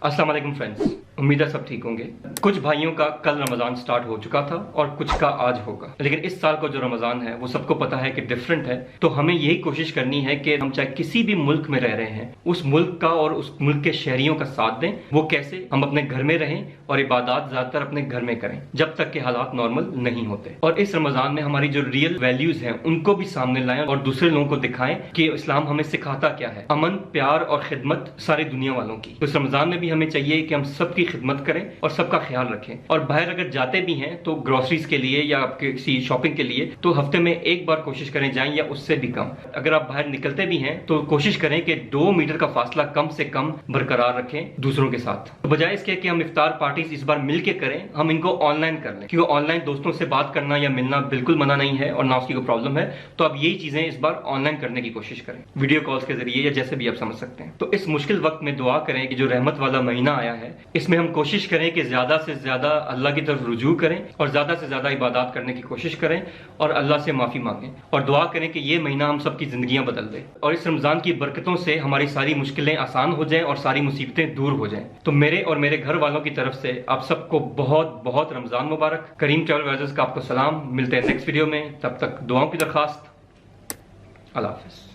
अस्सलाम वालेकुम फ्रेंड्स, उम्मीद है सब ठीक होंगे। कुछ भाइयों का कल रमज़ान स्टार्ट हो चुका था और कुछ का आज होगा, लेकिन इस साल का जो रमज़ान है वो सबको पता है कि डिफरेंट है। तो हमें यही कोशिश करनी है कि हम चाहे किसी भी मुल्क में रह रहे हैं, उस मुल्क का और उस मुल्क के शहरियों का साथ दें। वो कैसे? हम अपने घर में रहें और इबादत ज़्यादातर अपने घर में करें जब तक के हालात नॉर्मल नहीं होते। और इस रमज़ान में हमारी जो रियल वैल्यूज़ हैं उनको भी सामने लाएं और दूसरे लोगों को दिखाएं कि इस्लाम हमें सिखाता क्या है। अमन, प्यार और खिदमत सारी दुनिया वालों की। तो इस रमज़ान में भी हमें चाहिए कि हम सबकी खिदमत करें और सबका ख्याल रखें। और बाहर अगर जाते भी हैं तो ग्रोसरीज के लिए या किसी शॉपिंग के लिए तो हफ्ते में एक बार कोशिश करें जाएं या उससे भी कम। अगर आप बाहर निकलते भी हैं तो कोशिश करें कि 2 मीटर का फासला कम से कम बरकरार रखें दूसरों के साथ। तो बजाय इसके कि हम इफ्तार पार्टीज इस बार मिल के करें, हम इनको ऑनलाइन कर लें, क्योंकि ऑनलाइन दोस्तों से बात करना या मिलना बिल्कुल मना नहीं है और ना उसकी कोई प्रॉब्लम है। तो आप यही चीजें इस बार ऑनलाइन करने की कोशिश करें, वीडियो कॉल्स के जरिए या जैसे भी आप समझ सकते हैं। तो इस मुश्किल वक्त में दुआ करें कि जो रहमत वाला महीना आया है इसमें हम कोशिश करें कि ज्यादा से ज्यादा अल्लाह की तरफ रुजू करें और ज्यादा से ज्यादा इबादत करने की कोशिश करें और अल्लाह से माफी मांगें और दुआ करें कि ये महीना हम सबकी जिंदगियां बदल दे और इस रमजान की बरकतों से हमारी सारी मुश्किलें आसान हो जाएं और सारी मुसीबतें दूर हो जाएं। तो मेरे और मेरे घर वालों की तरफ से आप सबको बहुत बहुत रमजान मुबारक। करीम ट्रैवल एडवाइजर्स का आपको सलाम। मिलते हैं नेक्स्ट वीडियो में, तब तक दुआओं की दरखास्त। अल्लाह हाफिज़।